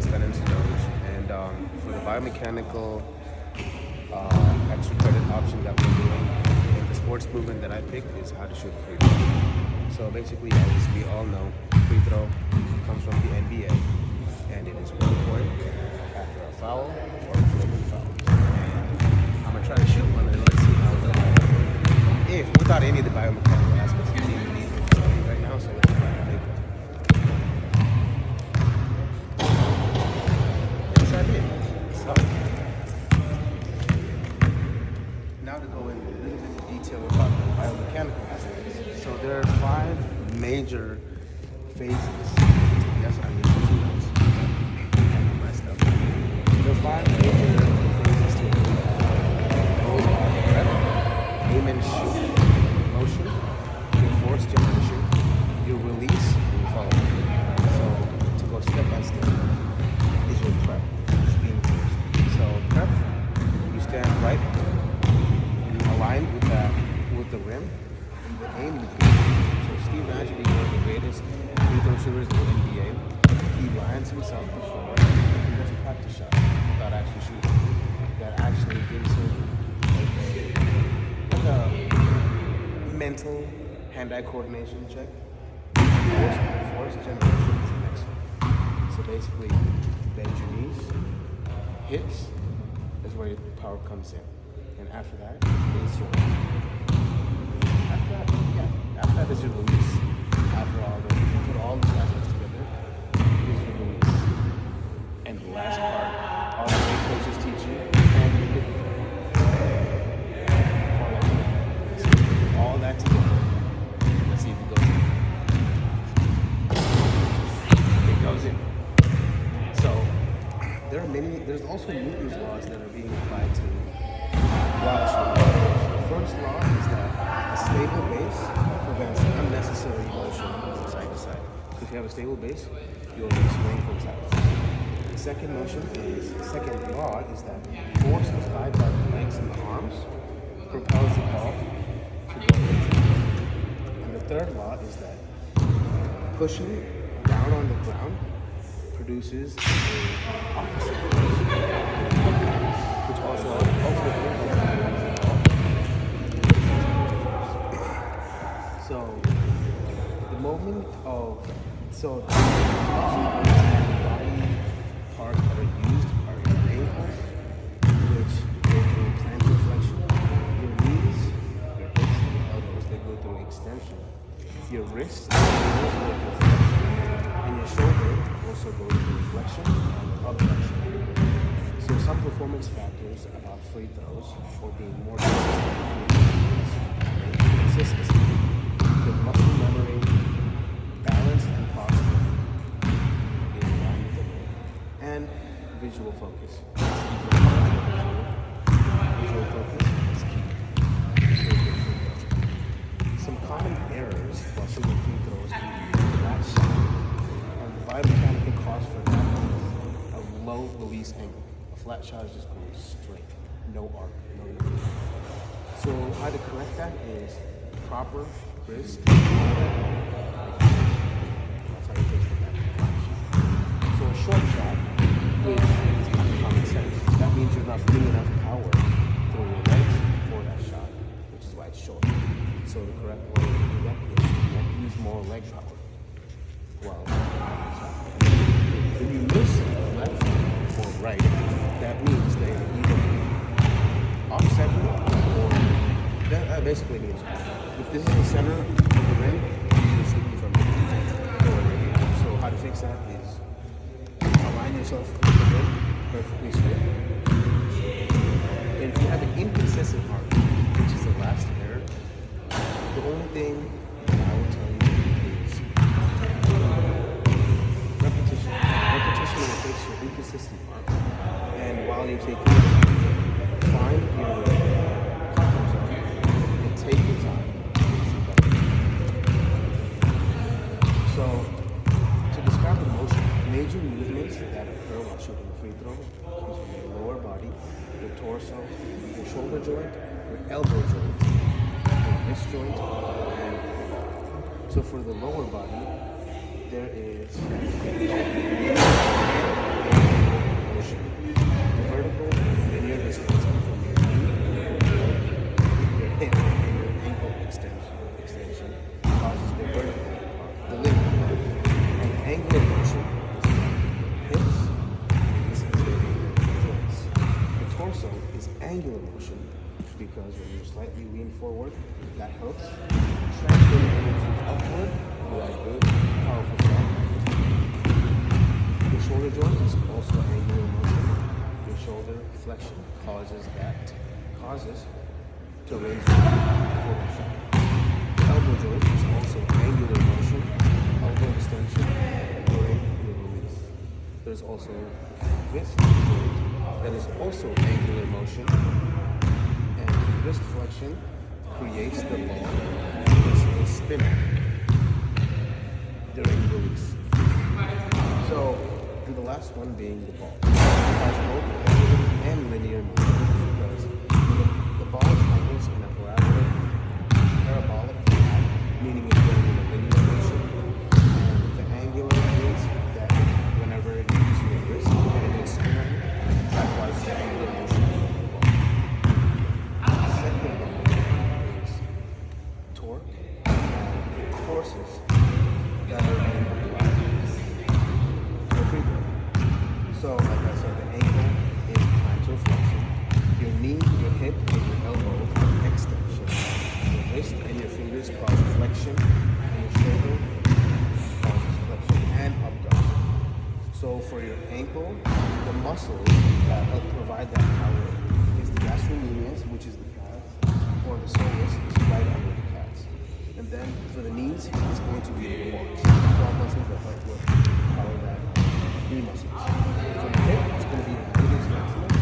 calisthenics to those. And for the biomechanical extra credit option that we're doing, the sports movement that I picked is how to shoot a free throw. So basically, as we all know, free throw comes from the NBA, and it is 1 point after a foul or a floating foul. And I'm gonna try to shoot one, and let's see how well I do. If without any of the biomechanical aspects of the team we need to study right now, so let's try to make it. Yes, I did. So now to go into a little bit of detail about the biomechanical aspects. So there are 5 major phases. Yes, I need to do those. I messed up. There are 5 major phases to it. Those are prep, aim and shoot, motion, your force generation, your release, and your follow. So to go step by step is your prep. It's being first. So prep, you stand right, aligned with the rim, and the aim with the rim. So Steve Nash, being one of the greatest free throw shooters in the NBA, he lands himself before he does a practice shot without actually shooting. That actually gives him like a mental hand-eye coordination check. Force generation is the next one. So basically, bend your knees, hips is where your power comes in. And after that is your after that is your release. After put all these aspects together is your release. And the last part, all the great coaches teach you, and you give all that together. Let's see if it goes in. It goes in. So there's also Newton's laws that are being applied to while shooting. The first law is that a stable base prevents unnecessary motion from side to side. If you have a stable base, you'll swing from side to side. The second law is that force applied by the legs and the arms propels the ball to go into. And the third law is that pushing down on the ground produces an opposite force, which also ultimately so the moment of the body parts that are used are your ankles, which go through plantar flexion, your knees, your hips, and your elbows, they go through extension, your wrists go through flexion, and your shoulder also goes through flexion and abduction. So some performance factors about free throws or being more consistency, the muscle memory, balance and posture, in line with the role, and visual focus. Visual focus is key. Some common errors while shooting free throws can be flat shot, and the biomechanical cause for that is a low release angle. A flat shot is just going straight, no arc, no movement. So how to correct that is proper wrist. That's how you fix the back. So a short shot is kind of common sense. That means you're not putting enough power through your legs for that shot, which is why it's short. So the correct way to do that is to use more leg power. Well, if you miss left or right, that means they either offset or that basically means if this is the center of the rim, you're shooting from the So how to fix that is align yourself with the rim perfectly straight. And if you have an inconsistent arc, which is the last error, the only thing I will tell you is repetition. Repetition will fix your inconsistent arc. And while you're taking it, find your comfort zone and take your time. So, to describe the motion, major movements that occur while shooting a free throw comes from your lower body, your torso, your shoulder joint, your elbow joint, your wrist joint, and so for the lower body, there is because when you slightly lean forward, that helps transfer the energy upward for that good, powerful shot. Your shoulder joint is also angular motion. Your shoulder flexion causes to raise your forward shot. The elbow joint is also angular motion, elbow extension during your release. There's also wrist joint that is also angular motion, and wrist flexion creates the ball as a spinner during release. So, do the last one being the ball. It has both angular and linear motion because the ball travels in a parabolic path, meaning it's going in a linear motion. And the angular is that whenever it uses your wrist and it will spin on you, that was the angular motion of the ball. The second one is torque and forces that are being applied to a free throw. So, like I said, the ankle is plantar flexion. Your knee, your hip, and your elbow are extension. Your wrist and your fingers cause flexion, and your shoulder causes flexion and abduction. So, for your ankle, the muscle that help provide that power is the gastrocnemius, which is the calf, or the soleus, which is right under the calves. And then for the knees, it's going to be the quads. Quad muscles that help with power that knee muscles. For the hip, it's going to be the gluteus maximus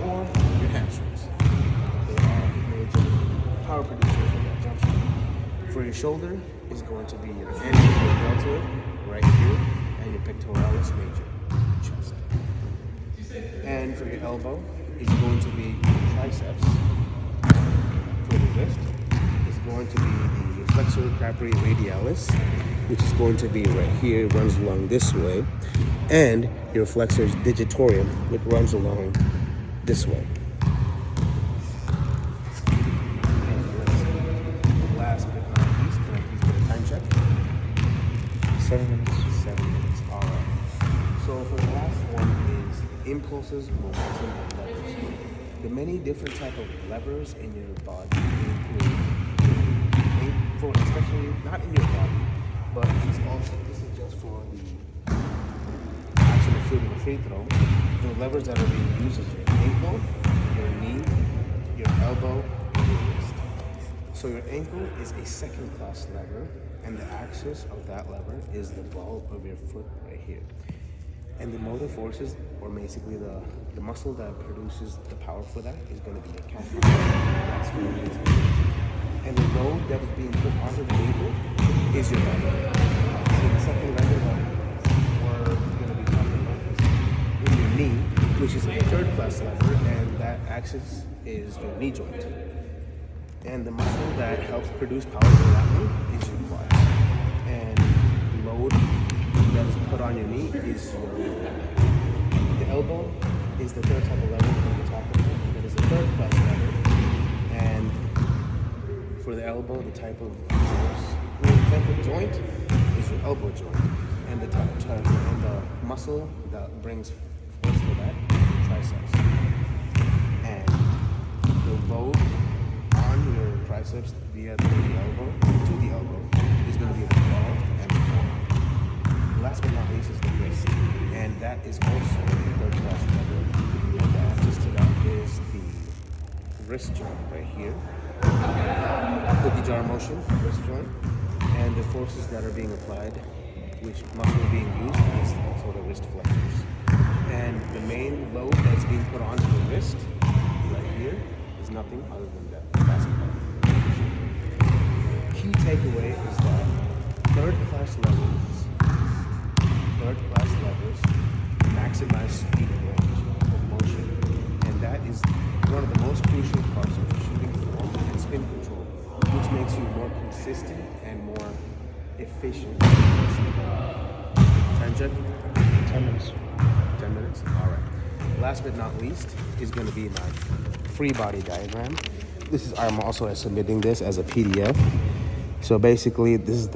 or your hamstrings. They are major power producers at that junction. For your shoulder, it's going to be your anterior deltoid right here and your pectoralis major chest. And for your elbow, it's going to be your triceps. For the wrist, it's going to be the flexor carpi radialis, which is going to be right here, runs along this way, and your flexor digitorum, which runs along this way. And last but not least, can I please get a time check? 7 minutes. 7 minutes, all right. So for the last one is impulses, momentum, and levers. The many different type of levers in your body include, especially not in your body, but this is just for the action of shooting a free throw. The levers that are being used is your ankle, your knee, your elbow, and your wrist. So your ankle is a second-class lever, and the axis of that lever is the ball of your foot right here. And the motor forces, or basically the muscle that produces the power for that, is going to be your calf. That's what it is. And the load that is being put onto the ankle is your elbow. So the second lever that we're going to be talking about is in your knee, which is a third-class lever, and that axis is your knee joint. And the muscle that helps produce power for that one is your quad. And the load that is put on your knee is your elbow. The elbow is the third type of lever that we're talking about. That is a third-class lever. And for the elbow, the type of joint is your elbow joint, and the muscle that brings force for that is your triceps. And the load on your triceps via the elbow to the elbow is going to be the quad and the forearm. Last but not least is the wrist, and that is also the third class lever. And the answer to that is the wrist joint right here. Cookie jar motion, wrist joint, and the forces that are being applied, which muscle being used, is also the wrist flexors. And the main load that's being put onto the wrist right here is nothing other than that basketball. Key takeaway is that third class levers maximize speed and range of motion, and that is one of the most crucial parts of shooting form and spin control, which makes you more consistent and more efficient. Time check? 10 minutes. 10 minutes? All right. Last but not least is going to be my free body diagram. I'm also submitting this as a PDF. So basically, this is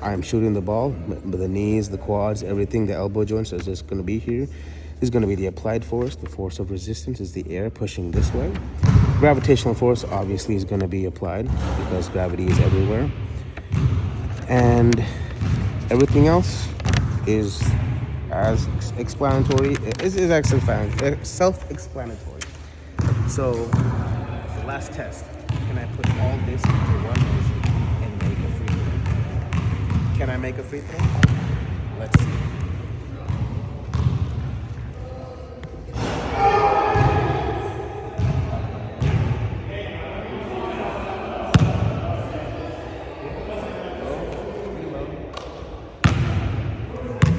I'm shooting the ball, the knees, the quads, everything, the elbow joints is just going to be here. This is going to be the applied force. The force of resistance is the air pushing this way. Gravitational force obviously is going to be applied because gravity is everywhere. And everything else is as explanatory. Is actually self-explanatory. So the last test: can I put all this into one motion and make a free throw? Can I make a free throw? Let's see.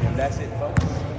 And that's it, folks.